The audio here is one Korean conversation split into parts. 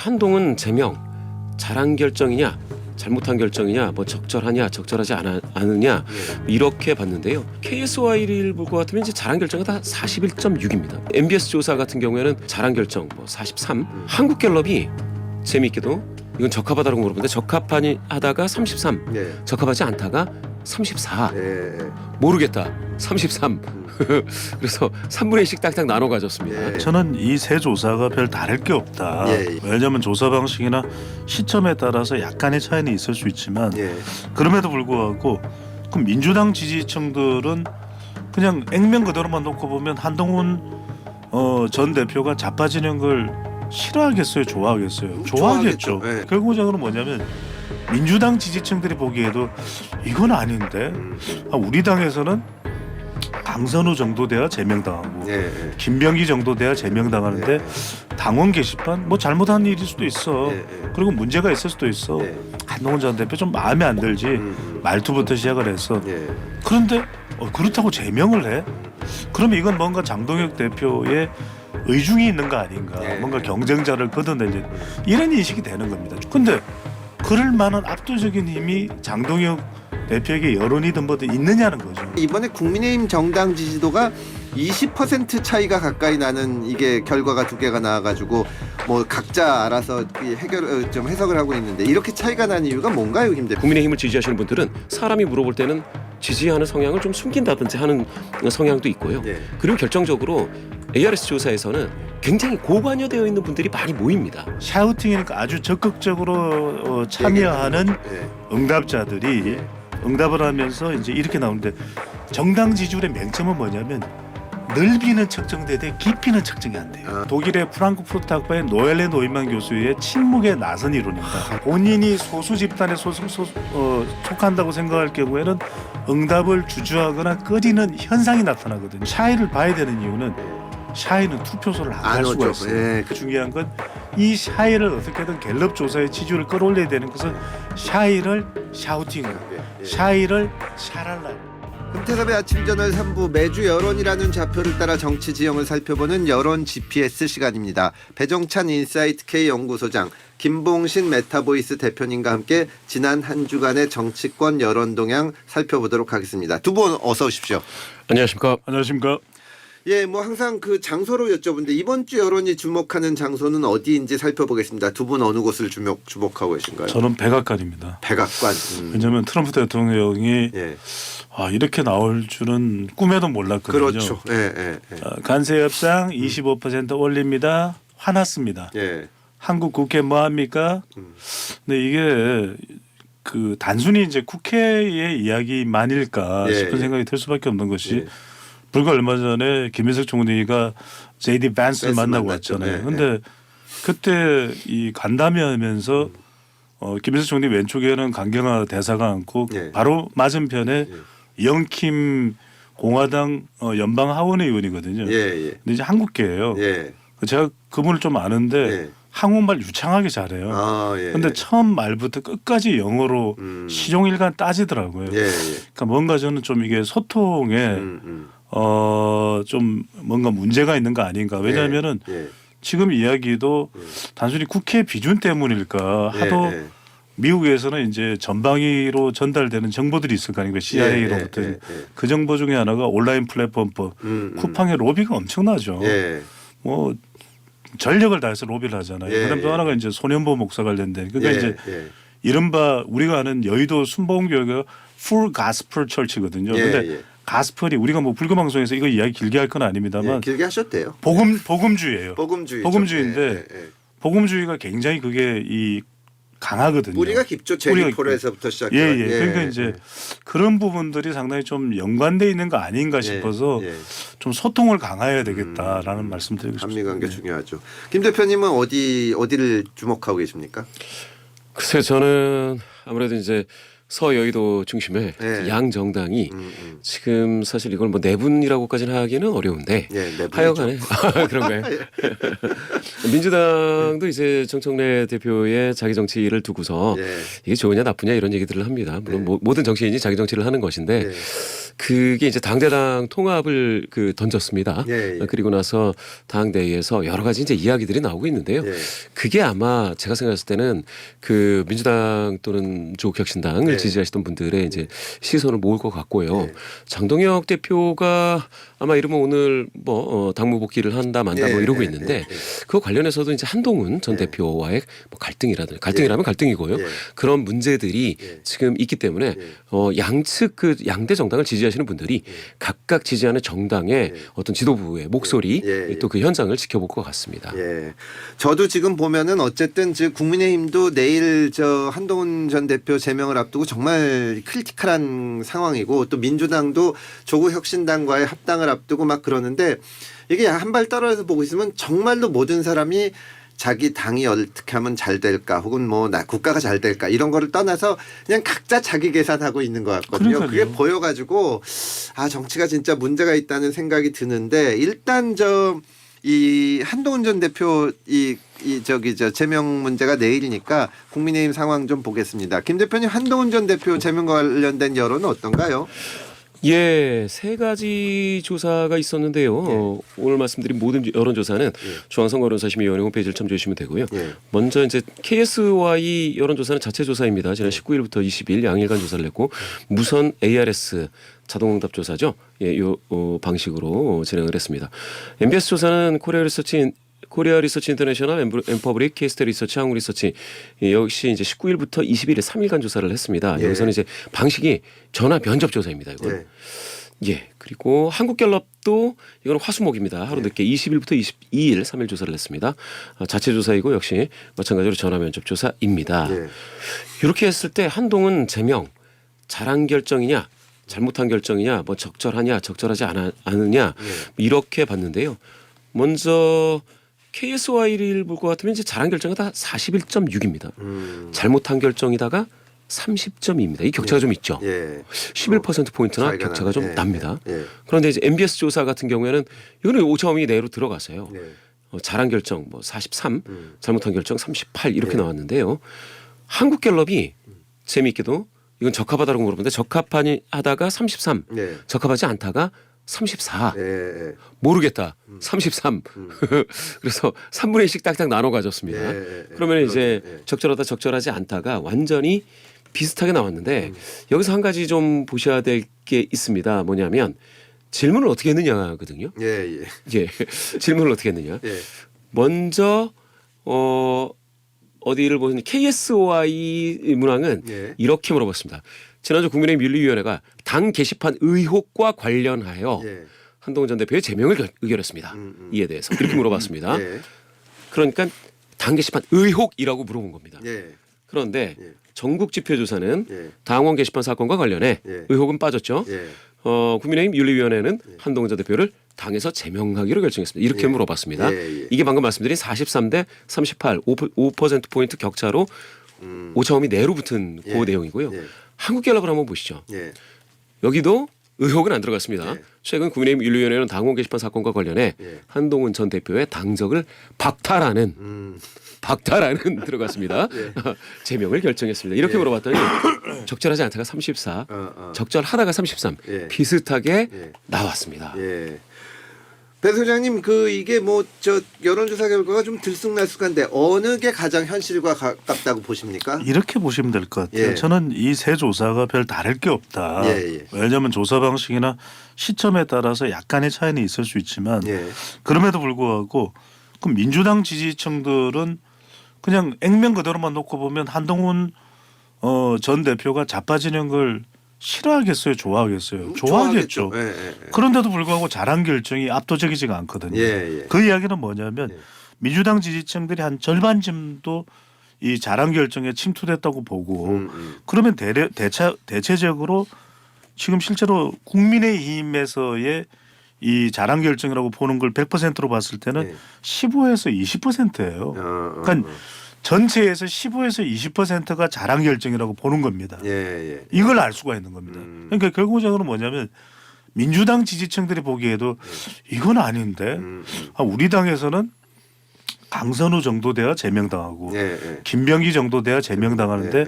한동훈 제명 잘한 결정이냐 잘못한 결정이냐 뭐 적절하냐 적절하지 않느냐 이렇게 봤는데요. KSY를 볼 것 같으면 이제 잘한 결정이 다 41.6입니다. MBS 조사 같은 경우에는 잘한 결정 뭐 43. 한국갤럽이 재미있게도 이건 적합하다고 물어보는데 적합하다가 33, 적합하지 않다가 34. 모르겠다 33. 그래서 3분의 1씩 딱딱 나눠 가졌습니다. 저는 이 세 조사가 별 다를 게 없다. 왜냐하면 조사 방식이나 시점에 따라서 약간의 차이는 있을 수 있지만 그럼에도 불구하고 그 민주당 지지층들은 그냥 액면 그대로만 놓고 보면 한동훈 전 대표가 자빠지는 걸 싫어하겠어요? 좋아하겠어요? 좋아하겠죠. 결국적으로 뭐냐면 민주당 지지층들이 보기에도 이건 아닌데 우리 당에서는 강선우 정도 돼야 제명당하고 김병기 정도 돼야 제명당하는데 당원 게시판 뭐 잘못한 일일 수도 있어. 그리고 문제가 있을 수도 있어. 한동훈 전 대표 좀 마음에 안 들지. 말투부터 시작을 해서. 그런데 그렇다고 제명을 해? 그러면 이건 뭔가 장동혁 대표의 의중이 있는 거 아닌가. 뭔가 경쟁자를 걷어내는 이런 인식이 되는 겁니다. 근데 그럴 만한 압도적인 힘이 장동혁 대표에게 여론이든 뭐든 있느냐는 거죠. 이번에 국민의힘 정당 지지도가 20% 차이가 가까이 나는 이게 결과가 두 개가 나와가지고 뭐 각자 알아서 좀 해석을 하고 있는데 이렇게 차이가 나는 이유가 뭔가요, 김 대표? 국민의힘을 지지하시는 분들은 사람이 물어볼 때는 지지하는 성향을 좀 숨긴다든지 하는 성향도 있고요. 그리고 결정적으로 ARS 조사에서는 굉장히 고관여되어 있는 분들이 많이 모입니다. 샤우팅이니까 아주 적극적으로 참여하는 응답자들이 응답을 하면서 이제 이렇게 나오는데 정당 지지율의 맹점은 뭐냐면 넓이는 측정되되 깊이는 측정이 안 돼요. 독일의 프랑크푸르트 학파의 노엘레 노이만 교수의 침묵에 나선 이론입니다. 본인이 소수 집단에 속한다고 생각할 경우에는 응답을 주저하거나 꺼리는 현상이 나타나거든요. 샤이를 봐야 되는 이유는 샤이는 투표소를 안 갈 수가 있어요. 중요한 건 이 샤이를 어떻게든 갤럽 조사의 지지율을 끌어올려야 되는 것은 샤이를 샤우팅을 샤이를 샤랄라. 금태섭의 아침저널 3부 매주 여론이라는 좌표를 따라 정치 지형을 살펴보는 여론 GPS 시간입니다. 배정찬 인사이트 K 연구소장, 김봉신 메타보이스 대표님과 함께 지난 한 주간의 정치권 여론 동향 살펴보도록 하겠습니다. 두 분 어서 오십시오. 안녕하십니까? 안녕하십니까? 예, 뭐 항상 그 장소로 여쭤보는데 이번 주 여론이 주목하는 장소는 어디인지 살펴보겠습니다. 두 분 어느 곳을 주목하고 계신가요? 저는 백악관입니다. 백악관. 왜냐하면 트럼프 대통령이 이렇게 나올 줄은 꿈에도 몰랐거든요. 그렇죠. 관세 협상 25% 올립니다. 화났습니다. 한국 국회 뭐 합니까? 근데 이게 그 단순히 이제 국회의 이야기만일까 싶은 생각이 들 수밖에 없는 것이 불과 얼마 전에 김인석 총리가 J.D. 밴스를 만나고 왔잖아요. 근데 그때 이 간담회하면서 김인석 총리 왼쪽에는 강경화 대사가 앉고 바로 맞은편에 영킴 공화당 연방 하원 의원이거든요. 근데 이제 한국계예요. 제가 그분을 좀 아는데 한국말 유창하게 잘해요. 그런데 처음 말부터 끝까지 영어로 시종일관 따지더라고요. 그러니까 뭔가 저는 좀 이게 소통에 좀 뭔가 문제가 있는 거 아닌가. 왜냐하면은 지금 이야기도 단순히 국회 비준 때문일까 하도 미국에서는 이제 전방위로 전달되는 정보들이 있을 거 아닙니까? CIA로부터 그 정보 중에 하나가 온라인 플랫폼법 쿠팡의 로비가 엄청나죠. 뭐 전력을 다해서 로비를 하잖아요. 그다음 또 하나가 이제 소년보 목사 관련된 그러니까 이제 이른바 우리가 아는 여의도 순복음교회가 풀 가스펠 철치거든요. 그런데 가스펠이 우리가 뭐 불교 방송에서 이거 이야기 길게 할 건 아닙니다만 길게 하셨대요. 복음주의예요. 복음주의인데 예. 복음주의가 굉장히 그게 이 강하거든요. 뿌리가 깊죠. 제니폴에서부터 시작해. 그러니까 이제 그런 부분들이 상당히 좀 연관돼 있는 거 아닌가 싶어서 좀 소통을 강화해야 되겠다라는 말씀드리고 싶습니다. 한미관계 중요하죠. 김 대표님은 어디를 주목하고 계십니까? 글쎄 저는 아무래도 이제 서여의도 중심의 네. 양 정당이 지금 사실 이걸 뭐 내분이라고까지는 하기는 어려운데 하여간에 그런가요? 민주당도 이제 정청래 대표의 자기 정치를 두고서 이게 좋으냐 나쁘냐 이런 얘기들을 합니다. 물론 모든 정치인이 자기 정치를 하는 것인데 그게 이제 당대당 통합을 던졌습니다. 그리고 나서 당대회에서 여러 가지 이제 이야기들이 나오고 있는데요. 그게 아마 제가 생각했을 때는 그 민주당 또는 조국혁신당을 지지하시던 분들의 이제 시선을 모을 것 같고요. 장동혁 대표가 아마 이러면 오늘 뭐 당무 복귀를 한다 만다 뭐 이러고 있는데 그거 관련해서도 이제 한동훈 전 대표와의 뭐 갈등이라든지 갈등이라면 갈등이고요. 그런 문제들이 지금 있기 때문에 양측 그 양대 정당을 지지하시는 분들이 각각 지지하는 정당의 어떤 지도부의 목소리 또 그 현장을 지켜볼 것 같습니다. 저도 지금 보면은 어쨌든 즉 국민의힘도 내일 저 한동훈 전 대표 제명을 앞두고 정말 크리티컬한 상황이고 또 민주당도 조국 혁신당과의 합당을 앞두고 막 그러는데 이게 한 발 떨어져서 보고 있으면 정말로 모든 사람이 자기 당이 어떻게 하면 잘 될까 혹은 뭐 국가가 잘 될까 이런 거를 떠나서 그냥 각자 자기 계산하고 있는 것 같거든요. 그러니까요. 그게 보여가지고 정치가 진짜 문제가 있다는 생각이 드는데 일단 이 한동훈 전 대표 제명 문제가 내일이니까 국민의힘 상황 좀 보겠습니다. 김 대표님 한동훈 전 대표 제명과 관련된 여론은 어떤가요? 예, 세 가지 조사가 있었는데요. 오늘 말씀드린 모든 여론조사는 중앙선거여론사심의위원회 홈페이지를 참조해 주시면 되고요. 먼저 이제 KSY 여론조사는 자체 조사입니다. 지난 19일부터 20일 양일간 조사를 했고 무선 ARS 자동응답 조사죠. 요 방식으로 진행을 했습니다. MBS 조사는 코리아 리서치 인터내셔널 엠퍼브릭 케이스테 리서치 한국 리서치 역시 이제 19일부터 21일 3일간 조사를 했습니다. 여기서는 이제 방식이 전화 면접 조사입니다. 이건. 그리고 한국갤럽도 이건 화수목입니다. 하루 늦게 20일부터 22일 3일 조사를 했습니다. 자체 조사이고 역시 마찬가지로 전화 면접 조사입니다. 이렇게 했을 때 한동훈 제명 잘한 결정이냐 잘못한 결정이냐 뭐 적절하냐 적절하지 않느냐 이렇게 봤는데요. 먼저 KSY를 볼 것 같으면 이제 잘한 결정이 다 41.6입니다. 잘못한 결정이다가 30.2입니다. 이 격차가 좀 있죠. 11%포인트나 격차가 좀 납니다. 그런데 이제 MBS 조사 같은 경우에는 이거는 오차범위 내로 들어가서요. 잘한 결정 뭐 43, 잘못한 결정 38 이렇게 나왔는데요. 한국갤럽이 재미있게도 이건 적합하다고 물어보는데 적합하다가 33, 적합하지 않다가 34. 모르겠다. 33. 그래서 3분의 1씩 딱딱 나눠 가졌습니다. 그러면 이제 적절하다 적절하지 않다가 완전히 비슷하게 나왔는데 여기서 한 가지 좀 보셔야 될 게 있습니다. 뭐냐면 질문을 어떻게 했느냐거든요. 질문을 어떻게 했느냐. 먼저 어디를 보면 KSY 문항은 이렇게 물어봤습니다. 지난주 국민의힘 윤리위원회가 당 게시판 의혹과 관련하여 한동훈 전 대표의 제명을 의결했습니다. 이에 대해서 이렇게 물어봤습니다. 그러니까 당 게시판 의혹이라고 물어본 겁니다. 그런데 전국 지표조사는 당원 게시판 사건과 관련해 의혹은 빠졌죠. 국민의힘 윤리위원회는 한동훈 전 대표를 당에서 제명하기로 결정했습니다. 이렇게 물어봤습니다. 이게 방금 말씀드린 43대 38, 5%포인트 격차로 오차범위 내로 붙은 그 내용이고요. 한국갤럽을 한번 보시죠. 여기도 의혹은 안 들어갔습니다. 최근 국민의힘 윤리위원회는 당원 게시판 사건과 관련해 한동훈 전 대표의 당적을 박탈하는 들어갔습니다. 제명을 결정했습니다. 이렇게 물어봤더니 적절하지 않다가 34, 적절하다가 33 비슷하게 나왔습니다. 배 소장님 이게 뭐 여론조사 결과가 좀 들쑥날쑥한데 어느 게 가장 현실과 가깝다고 보십니까? 이렇게 보시면 될 것 같아요. 저는 이 세 조사가 별 다를 게 없다. 왜냐하면 조사 방식이나 시점에 따라서 약간의 차이는 있을 수 있지만 그럼에도 불구하고 그 민주당 지지층들은 그냥 액면 그대로만 놓고 보면 한동훈 전 대표가 자빠지는 걸 싫어하겠어요? 좋아하겠어요? 좋아하겠죠. 그런데도 불구하고 잘한 결정이 압도적이지가 않거든요. 그 이야기는 뭐냐면 민주당 지지층들이 한 절반쯤도 이 잘한 결정에 침투됐다고 보고 그러면 대체적으로 지금 실제로 국민의힘에서의 이 잘한 결정이라고 보는 걸 100%로 봤을 때는 15에서 20%예요. 그러니까 전체에서 15에서 20%가 자랑 결정이라고 보는 겁니다. 예. 이걸 알 수가 있는 겁니다. 그러니까 결국적으로 뭐냐면 민주당 지지층들이 보기에도 이건 아닌데 우리 당에서는 강선우 정도 돼야 제명당하고 김병기 정도 돼야 제명당하는데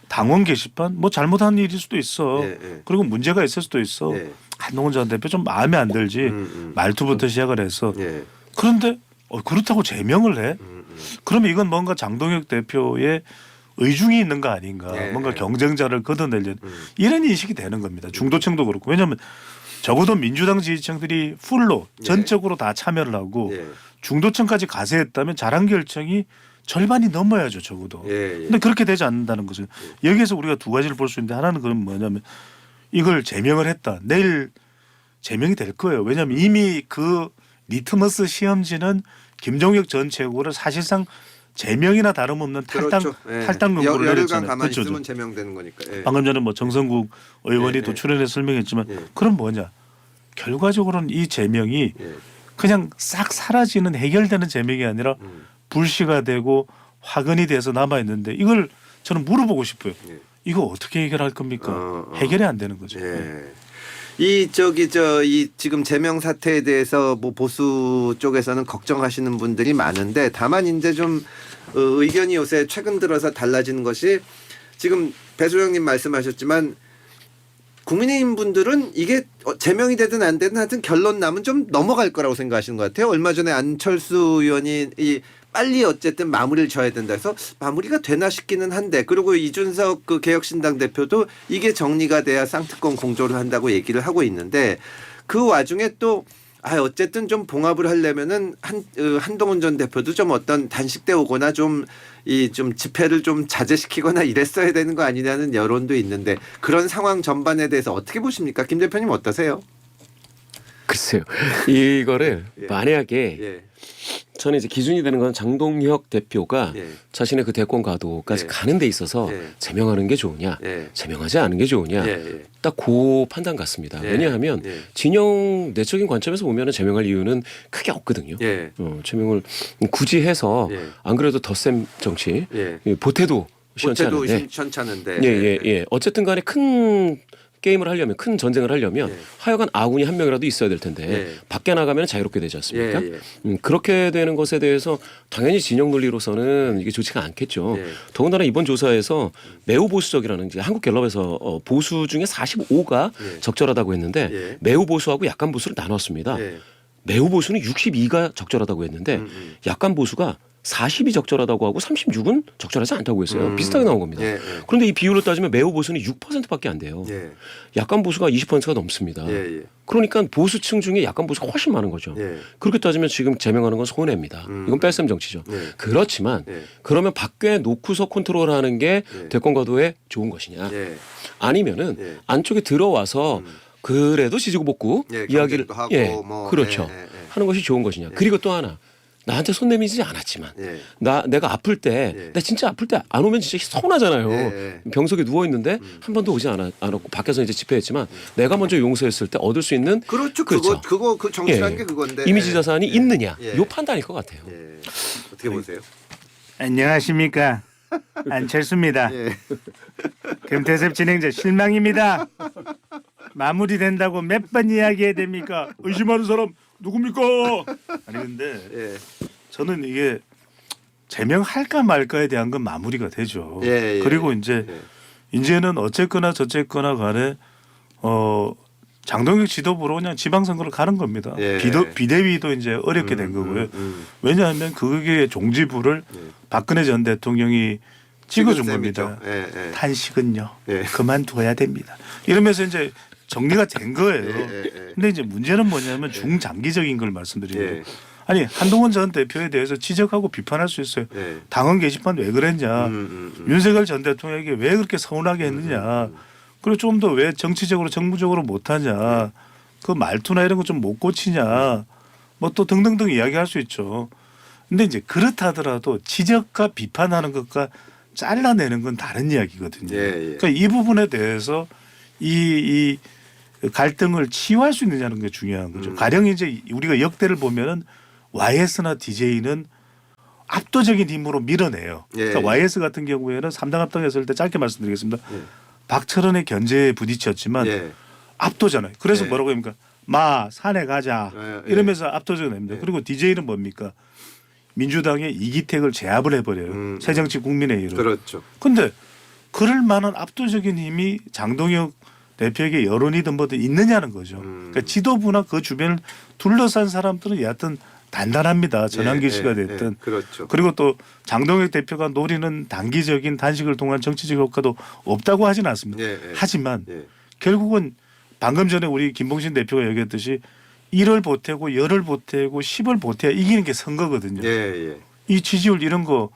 당원 게시판 뭐 잘못한 일일 수도 있어. 그리고 문제가 있을 수도 있어. 한동훈 전 대표 좀 마음에 안 들지. 말투부터 시작을 해서. 그런데 그렇다고 제명을 해? 그러면 이건 뭔가 장동혁 대표의 의중이 있는 거 아닌가. 뭔가 경쟁자를 걷어내려는 이런 인식이 되는 겁니다. 중도층도 그렇고. 왜냐하면 적어도 민주당 지지층들이 풀로 전적으로 다 참여를 하고 중도층까지 가세했다면 자랑 결정이 절반이 넘어야죠. 적어도. 근데 그렇게 되지 않는다는 것은 여기에서 우리가 두 가지를 볼 수 있는데 하나는 그럼 뭐냐면 이걸 제명을 했다. 내일 제명이 될 거예요. 왜냐하면 이미 그 리트머스 시험지는 김종혁 전 최고를 사실상 제명이나 다름없는 탈당 논거를 열흘간 가만히 있으면 제명되는 거니까. 방금 전에 뭐 정성국 의원이 또 출연해서 설명했지만 그럼 뭐냐. 결과적으로는 이 제명이 그냥 싹 사라지는 해결되는 제명이 아니라 불씨가 되고 화근이 돼서 남아 있는데 이걸 저는 물어보고 싶어요. 이거 어떻게 해결할 겁니까? 해결이 안 되는 거죠. 이 지금 제명 사태에 대해서 뭐 보수 쪽에서는 걱정하시는 분들이 많은데 다만 이제 좀 의견이 요새 최근 들어서 달라지는 것이 지금 배소영님 말씀하셨지만 국민의힘 분들은 이게 제명이 되든 안 되든 하여튼 결론 나면 좀 넘어갈 거라고 생각하시는 것 같아요. 얼마 전에 안철수 의원이 빨리 어쨌든 마무리를 져야 된다 해서 마무리가 되나 싶기는 한데 그리고 이준석 그 개혁신당 대표도 이게 정리가 돼야 쌍특권 공조를 한다고 얘기를 하고 있는데 그 와중에 또 어쨌든 좀 봉합을 하려면은 한동훈 전 대표도 좀 어떤 단식돼 오거나 좀 집회를 좀 자제시키거나 이랬어야 되는 거 아니냐는 여론도 있는데 그런 상황 전반에 대해서 어떻게 보십니까? 김 대표님 어떠세요? 글쎄요. 이거를 만약에 저는 이제 기준이 되는 건 장동혁 대표가 자신의 그 대권 가도까지 가는 데 있어서 제명하는 게 좋으냐, 제명하지 않은 게 좋으냐, 딱 그 판단 같습니다. 왜냐하면 진영 내적인 관점에서 보면 제명할 이유는 크게 없거든요. 제명을 굳이 해서 안 그래도 덧셈 정치, 보태도 시원찮은데, 어쨌든 간에 큰 게임을 하려면 큰 전쟁을 하려면 하여간 아군이 한 명이라도 있어야 될 텐데 밖에 나가면 자유롭게 되지 않습니까? 그렇게 되는 것에 대해서 당연히 진영 논리로서는 이게 좋지가 않겠죠. 더군다나 이번 조사에서 매우 보수적이라는 이제 한국갤럽에서 보수 중에 45가 적절하다고 했는데 매우 보수하고 약간 보수를 나눴습니다. 매우 보수는 62가 적절하다고 했는데 약간 보수가 40이 적절하다고 하고 36은 적절하지 않다고 했어요. 비슷하게 나온 겁니다. 그런데 이 비율로 따지면 매우 보수는 6%밖에 안 돼요. 약간 보수가 20%가 넘습니다. 그러니까 보수층 중에 약간 보수가 훨씬 많은 거죠. 그렇게 따지면 지금 제명하는 건 손해입니다. 이건 뺄셈 정치죠. 그렇지만 그러면 밖에 놓고서 컨트롤하는 게 대권 과도에 좋은 것이냐. 아니면은 안쪽에 들어와서 그래도 지지고 볶고 이야기를 하고 그렇죠. 하는 것이 좋은 것이냐. 그리고 또 하나. 나한테 손 내미지 않았지만 내가 아플 때 나 진짜 아플 때 안 오면 진짜 서운하잖아요. 병석에 누워 있는데 한 번도 오지 않았고 밖에서 이제 집회했지만 내가 먼저 용서했을 때 얻을 수 있는 그렇죠. 그 정치라는 게 그건데 이미지 자산이 있느냐 요 판단일 것 같아요. 어떻게 보세요? 안녕하십니까. 안철수입니다. 금태섭 진행자 실망입니다. 마무리된다고 몇 번 이야기해야 됩니까? 의심하는 사람 누굽니까? 아니 근데 저는 이게 제명할까 말까에 대한 건 마무리가 되죠. 그리고 이제는 어쨌거나 저쨌거나 간에 장동혁 지도부로 그냥 지방선거를 가는 겁니다. 비대위도 이제 어렵게 된 거고요. 왜냐하면 그게 종지부를 박근혜 전 대통령이 찍어준 겁니다. 탄식은요 그만둬야 됩니다. 이러면서 이제 정리가 된 거예요. 근데 이제 문제는 뭐냐면 중장기적인 걸 말씀드리는 거예요. 아니 한동훈 전 대표에 대해서 지적하고 비판할 수 있어요. 당원 게시판 왜 그랬냐. 윤석열 전 대통령에게 왜 그렇게 서운하게 했느냐. 그리고 좀 더 왜 정치적으로 정무적으로 못하냐. 그 말투나 이런 거 좀 못 고치냐. 뭐 또 등등등 이야기할 수 있죠. 근데 이제 그렇다 하더라도 지적과 비판하는 것과 잘라내는 건 다른 이야기거든요. 그러니까 이 부분에 대해서 이 갈등을 치유할 수 있느냐는 게 중요한 거죠. 가령 이제 우리가 역대를 보면은 YS나 DJ는 압도적인 힘으로 밀어내요. 예. 그러니까 YS 같은 경우에는 3당 합당했을 때 짧게 말씀드리겠습니다. 박철원의 견제에 부딪혔지만 예. 압도잖아요. 그래서 예. 뭐라고 합니까? 마 산에 가자 예. 이러면서 압도적으로 냅니다. 예. 그리고 DJ는 뭡니까? 민주당의 이기택을 제압을 해버려요. 새정치 국민회의로. 그렇죠. 근데 그럴 만한 압도적인 힘이 장동혁 대표에게 여론이든 뭐든 있느냐는 거죠. 그러니까 지도부나 그 주변을 둘러싼 사람들은 여하튼 단단합니다. 전환길 씨가 됐든. 그렇죠. 그리고 또 장동혁 대표가 노리는 단기적인 단식을 통한 정치적 효과도 없다고 하진 않습니다. 하지만 결국은 방금 전에 우리 김봉신 대표가 얘기했듯이 1을 보태고 열을 보태고 10을 보태야 이기는 게 선거거든요. 이 지지율 이런 거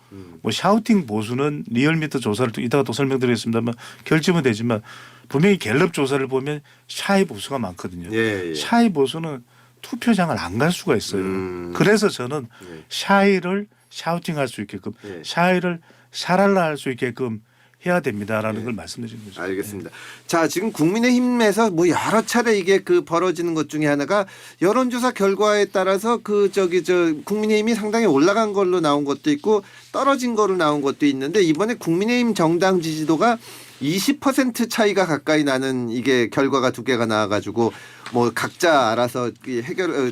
뭐 샤우팅 보수는 리얼미터 조사를 이따가 또 설명드리겠습니다만 결집은 되지만 분명히 갤럽 조사를 보면 샤이 보수가 많거든요. 샤이 보수는 투표장을 안 갈 수가 있어요. 그래서 저는 샤이를 샤우팅할 수 있게끔 샤이를 샤랄라 할 수 있게끔 해야 됩니다라는 걸 말씀드리는 거죠. 알겠습니다. 자, 지금 국민의힘에서 뭐 여러 차례 이게 그 벌어지는 것 중에 하나가 여론조사 결과에 따라서 국민의힘이 상당히 올라간 걸로 나온 것도 있고 떨어진 걸로 나온 것도 있는데 이번에 국민의힘 정당 지지도가 20% 차이가 가까이 나는 이게 결과가 두 개가 나와가지고 뭐 각자 알아서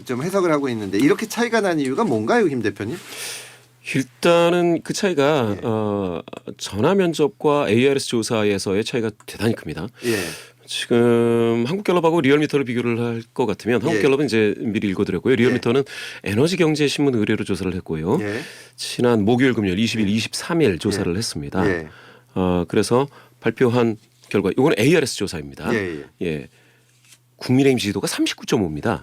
좀 해석을 하고 있는데 이렇게 차이가 난 이유가 뭔가요, 김 대표님? 일단은 그 차이가 전화 면접과 ARS 조사에서의 차이가 대단히 큽니다. 지금 한국갤럽하고 리얼미터를 비교를 할 것 같으면 한국갤럽은 이제 미리 읽어드렸고요. 리얼미터는 에너지경제신문 의뢰로 조사를 했고요. 지난 목요일, 금요일 20일, 23일 조사를 했습니다. 그래서 발표한 결과 이건 ARS 조사입니다. 국민의힘 지지도가 39.5입니다.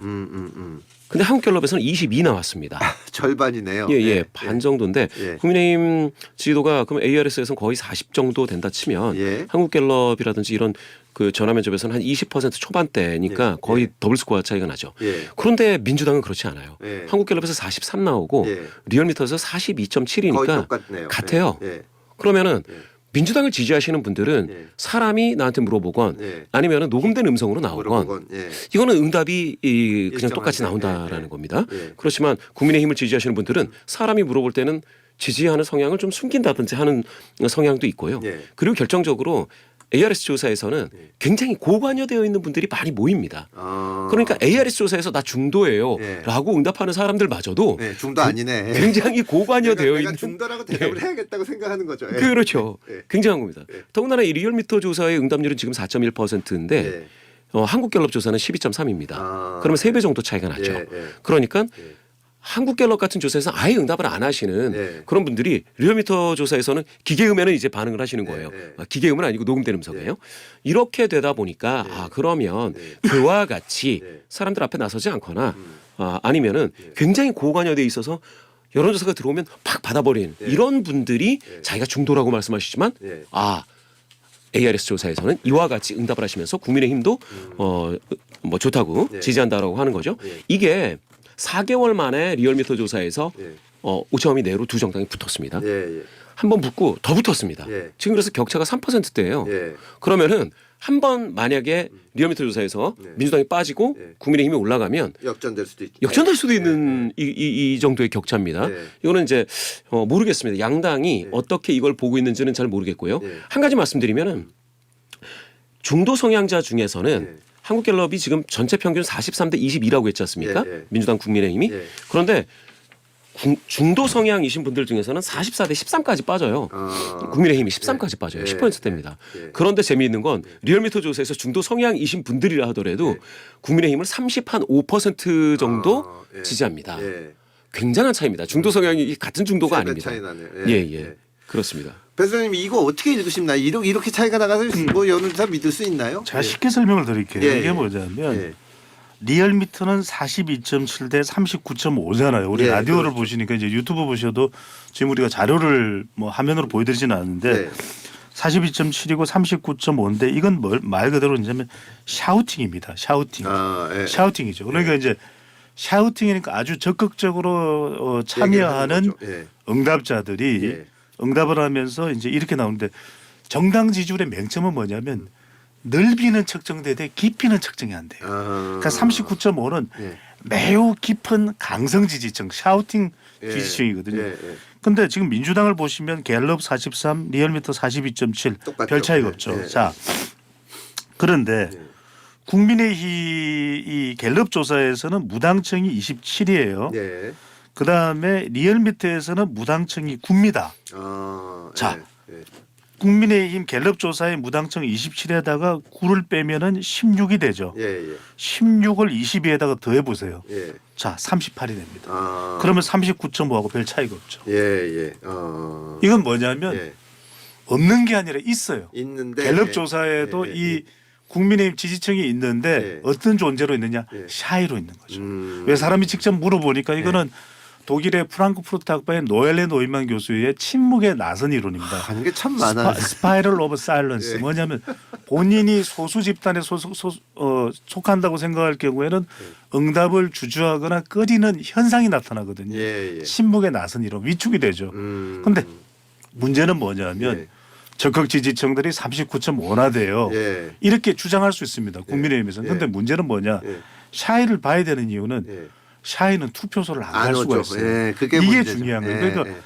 근데 한국갤럽에서는 22 나왔습니다. 절반이네요. 반 정도인데 국민의힘 지지도가 그럼 ARS에서는 거의 40 정도 된다 치면 한국갤럽이라든지 이런 그 전화면접에서는 한 20% 초반대니까 거의 더블 스코어 차이가 나죠. 그런데 민주당은 그렇지 않아요. 한국갤럽에서 43 나오고 리얼미터에서 42.7이니까 같아요. 그러면은 민주당을 지지하시는 분들은 사람이 나한테 물어보건 아니면 녹음된 음성으로 나오건 이거는 응답이 그냥 똑같이 나온다라는 겁니다. 그렇지만 국민의힘을 지지하시는 분들은 사람이 물어볼 때는 지지하는 성향을 좀 숨긴다든지 하는 성향도 있고요. 그리고 결정적으로 ARS 조사에서는 굉장히 고관여되어 있는 분들이 많이 모입니다. 그러니까 ARS 조사에서 나 중도예요 라고 응답하는 사람들마저도 중도 아니네. 굉장히 고관여되어 있는. 중도라고 대답을 해야겠다고 생각하는 거죠. 그렇죠. 굉장한 겁니다. 더군다나 이 리얼미터 조사의 응답률은 지금 4.1%인데 한국갤럽 조사는 12.3입니다. 그러면 3배 정도 차이가 나죠. 그러니까 한국갤럽 같은 조사에서 아예 응답을 안 하시는 그런 분들이 리얼미터 조사에서는 기계음에는 이제 반응을 하시는 거예요. 기계음은 아니고 녹음된 음성이에요. 이렇게 되다 보니까 그러면 그와 같이 사람들 앞에 나서지 않거나 아니면은 굉장히 고관여돼 있어서 여론조사가 들어오면 팍 받아버리는 이런 분들이 자기가 중도라고 말씀하시지만 ARS 조사에서는 이와 같이 응답을 하시면서 국민의힘도 뭐 좋다고 지지한다라고 하는 거죠. 이게 4개월 만에 리얼미터 조사에서 오차범위 내로 두 정당이 붙었습니다. 한 번 붙고 더 붙었습니다. 지금 그래서 격차가 3%대예요. 그러면은 한 번 만약에 리얼미터 조사에서 민주당이 빠지고 국민의힘이 올라가면 역전될 수도 있죠. 역전될 수도 있는 이 정도의 격차입니다. 이거는 이제 모르겠습니다. 양당이 어떻게 이걸 보고 있는지는 잘 모르겠고요. 한 가지 말씀드리면은 중도 성향자 중에서는 한국갤럽이 지금 전체 평균 43대 22라고 했지 않습니까? 민주당 국민의힘이. 그런데 중도 성향이신 분들 중에서는 44대 13까지 빠져요. 국민의힘이 13까지 빠져요. 10%대입니다. 그런데 재미있는 건 리얼미터 조사에서 중도 성향이신 분들이라 하더라도 국민의힘을 35% 정도 지지합니다. 굉장한 차이입니다. 중도 성향이 같은 중도가 아닙니다. 차이 나네요. 그렇습니다. 배수님 이거 어떻게 읽으십나요? 이렇게 차이가 나가서 뭐 여론조사 믿을 수 있나요? 제가 쉽게 설명을 드릴게요. 이게 뭐냐면 리얼미터는 42.7대 39.5잖아요. 우리 라디오를 보시니까 이제 유튜브 보셔도 지금 우리가 자료를 뭐 화면으로 보여드리지는 않는데 42.7이고 39.5인데 이건 말 그대로 이제면 샤우팅입니다. 샤우팅. 샤우팅이죠. 그러니까 이제 샤우팅이니까 아주 적극적으로 참여하는 응답자들이 응답을 하면서 이제 이렇게 나오는데 정당 지지율의 맹점은 뭐냐면 넓이는 측정되되 깊이는 측정이 안 돼요. 그러니까 39.5는 매우 깊은 강성 지지층 샤우팅 지지층이거든요. 예. 근데 지금 민주당을 보시면 갤럽 43, 리얼미터 42.7 똑같죠. 별 차이가 없죠. 예. 자, 그런데 예. 국민의힘 이 갤럽 조사에서는 무당층이 27이에요. 예. 그다음에 리얼미터에서는 무당층이 9입니다. 자, 예. 국민의힘 갤럽 조사의 무당층 27에다가 9를 빼면은 16이 되죠. 예. 16을 22에다가 더해 보세요. 예. 자, 38이 됩니다. 아. 그러면 39.5하고 별 차이가 없죠. 예. 이건 뭐냐면 예. 없는 게 아니라 있어요. 있는데 갤럽 예. 조사에도 예. 이 국민의힘 지지층이 있는데 예. 어떤 존재로 있느냐? 예. 샤이로 있는 거죠. 음. 왜 사람이 직접 물어보니까 이거는 독일의 프랑크푸르트 학파의 노엘레 노이만 교수의 침묵의 나선 이론입니다. 하는 게 참 많아. 스파이럴 오브 사일런스. 예. 뭐냐면 본인이 소수 집단에 속한다고 생각할 경우에는 응답을 주저하거나 꺼리는 현상이 나타나거든요. 예. 침묵의 나선 이론 위축이 되죠. 그런데 문제는 뭐냐면 예. 적극 지지층들이 39.5나 돼요. 예. 이렇게 주장할 수 있습니다. 국민의힘에서는. 그런데 예. 문제는 뭐냐. 예. 샤이를 봐야 되는 이유는 예. 샤이는 투표소를 안 갈 안 수가 오죠. 있어요. 예. 그게 이게 문제죠. 중요한 거예요. 예. 그러니까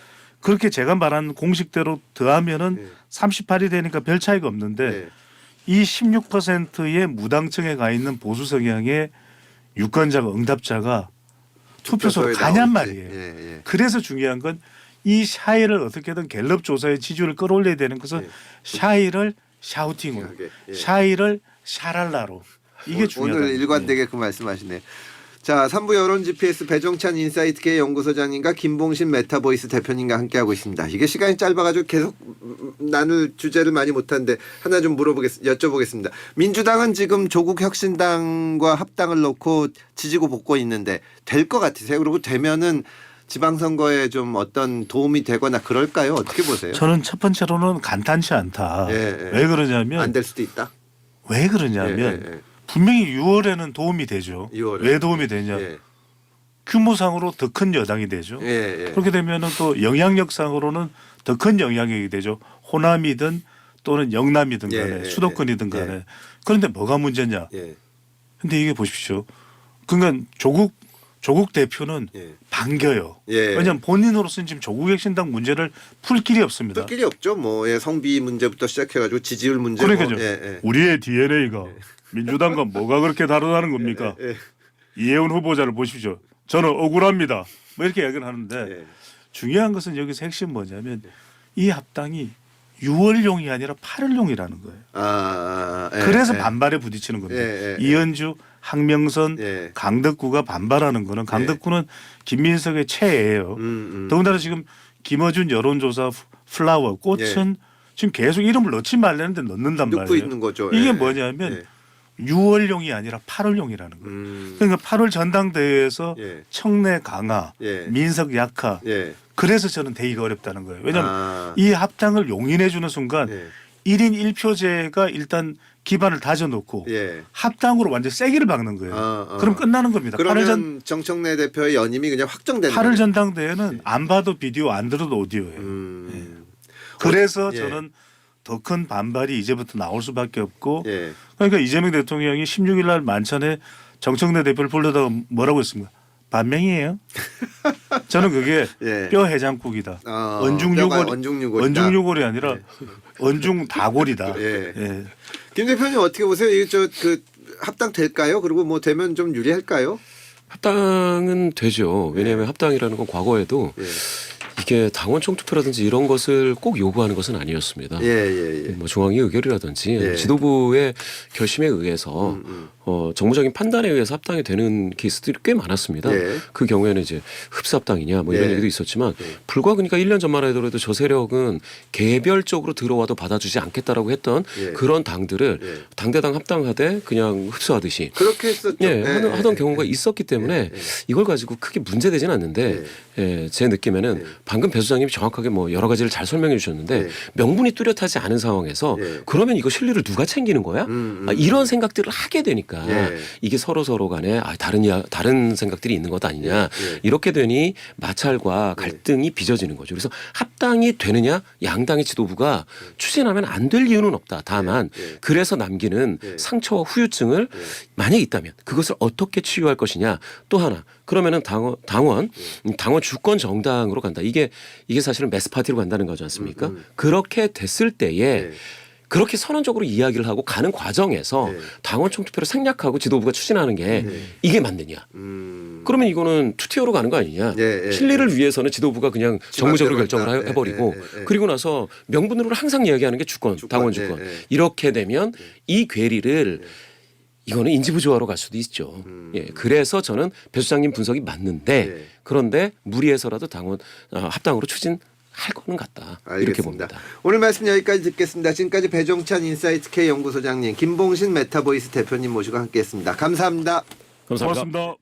그렇게 제가 말한 공식대로 더하면은 예. 38이 되니까 별 차이가 없는데 예. 이 16%의 무당층에 가 있는 보수 성향의 유권자가 응답자가 투표소로 투표소에 가냔 나올지. 말이에요. 예. 그래서 중요한 건 이 샤이를 어떻게든 갤럽 조사의 지지율을 끌어올려야 되는 것은 예. 샤이를 샤우팅으로, 예. 샤이를 샤랄라로 이게 중요하다. 오늘 일관되게 그 말씀하시네요. 자, 3부 여론 GPS 배종찬 인사이트 K 연구소장님과 김봉신 메타보이스 대표님과 함께하고 있습니다. 이게 시간이 짧아가지고 계속 나눌 주제를 많이 못하는데 하나 좀 여쭤보겠습니다. 민주당은 지금 조국 혁신당과 합당을 놓고 지지고 볶고 있는데 될 것 같으세요? 그리고 되면은 지방선거에 좀 어떤 도움이 되거나 그럴까요? 어떻게 보세요? 저는 첫 번째로는 간단치 않다. 예. 왜 그러냐면 안 될 수도 있다. 왜 그러냐면 분명히 6월에는 도움이 되죠. 6월에. 왜 도움이 되냐? 예. 규모상으로 더 큰 여당이 되죠. 예. 그렇게 되면은 또 영향력상으로는 더 큰 영향력이 되죠. 호남이든 또는 영남이든 간에 수도권이든 간에. 그런데 뭐가 문제냐? 예. 근데 이게 보십시오. 그러니까 조국 대표는 예. 반겨요. 예. 왜냐하면 본인으로서는 지금 조국 혁신당 문제를 풀 길이 없습니다. 뜰 길이 없죠. 뭐 성비 문제부터 시작해가지고 지지율 문제. 그러니까요. 뭐, 우리의 DNA가 민주당과 뭐가 그렇게 다르다는 겁니까? 예. 이혜원 후보자를 보십시오. 저는 억울합니다. 뭐 이렇게 이야기를 하는데 예. 중요한 것은 여기서 핵심 뭐냐면 이 합당이 6월용이 아니라 8월용이라는 거예요. 그래서 반발에 부딪히는 겁니다. 이현주, 황명선, 강덕구가 반발하는 거는 강덕구는 김민석의 최애예요. 더군다나 지금 김어준 여론조사 플라워 꽃은 지금 계속 이름을 넣지 말라는데 넣는단 넣고 말이에요. 있는 거죠. 이게 뭐냐면 6월용이 아니라 8월용이라는 거예요. 그러니까 8월 전당대회에서 청내 강화, 민석 약화. 그래서 저는 되기가 어렵다는 거예요. 왜냐하면 이 합당을 용인해 주는 순간 1인 1표제가 일단 기반을 다져놓고 합당으로 완전 세기를 박는 거예요. 그럼 끝나는 겁니다. 그러면 정청래 대표의 연임이 그냥 확정되는 8월 전당대회는 안 봐도 비디오 안 들어도 오디오예요. 그래서 저는 더 큰 반발이 이제부터 나올 수밖에 없고 그러니까 이재명 대통령이 16일 날 만찬에 정청래 대표를 불러다가 뭐라고 했습니까? 반명이에요. 저는 그게 뼈 해장국이다. 언중유골이 아니라 언중다골이다. 김 대표님 어떻게 보세요? 이게 그 합당 될까요? 그리고 뭐 되면 좀 유리할까요? 합당은 되죠. 왜냐하면 합당이라는 건 과거에도 이게 당원 총투표라든지 이런 것을 꼭 요구하는 것은 아니었습니다. 뭐 중앙위 의결이라든지 지도부의 결심에 의해서 정무적인 판단에 의해서 합당이 되는 케이스들이 꽤 많았습니다. 그 경우에는 이제 흡수 합당이냐 뭐 이런 얘기도 있었지만 불과 그러니까 1년 전만 하더라도 저 세력은 개별적으로 들어와도 받아주지 않겠다라고 했던 그런 당들을 당대당 합당하되 그냥 흡수하듯이 그렇게 했었죠. 하던 경우가 있었기 때문에 이걸 가지고 크게 문제되지는 않는데 제 느낌에는 방금 배 소장님이 정확하게 뭐 여러 가지를 잘 설명해 주셨는데 네. 명분이 뚜렷하지 않은 상황에서 네. 그러면 이거 실리를 누가 챙기는 거야? 이런 생각들을 하게 되니까 네. 이게 서로 간에 다른 생각들이 있는 것 아니냐 네. 이렇게 되니 마찰과 갈등이 빚어지는 거죠. 그래서 합당이 되느냐 양당의 지도부가 추진하면 안 될 이유는 없다. 다만 네. 그래서 남기는 네. 상처와 후유증을 만약에 있다면 그것을 어떻게 치유할 것이냐. 또 하나 그러면은 당원 주권 정당으로 간다. 이게 사실은 매스 파티로 간다는 거지 않습니까? 그렇게 됐을 때에 네. 그렇게 선언적으로 이야기를 하고 가는 과정에서 네. 당원 총투표를 생략하고 지도부가 추진하는 게 이게 맞느냐? 그러면 이거는 투티어로 가는 거 아니냐? 네. 실리를 위해서는 지도부가 그냥 정무적으로 결정을 한다. 해버리고 네. 그리고 나서 명분으로 항상 이야기하는 게 당원 주권. 네. 이렇게 되면 이 괴리를 이거는 인지부조화로 갈 수도 있죠. 예, 그래서 저는 배 소장님 분석이 맞는데 네. 그런데 무리해서라도 합당으로 추진할 거는 같다. 이렇게 알겠습니다. 봅니다. 오늘 말씀 여기까지 듣겠습니다. 지금까지 배종찬 인사이트 K 연구소장님, 김봉신 메타보이스 대표님 모시고 함께했습니다. 감사합니다. 감사합니다. 고맙습니다.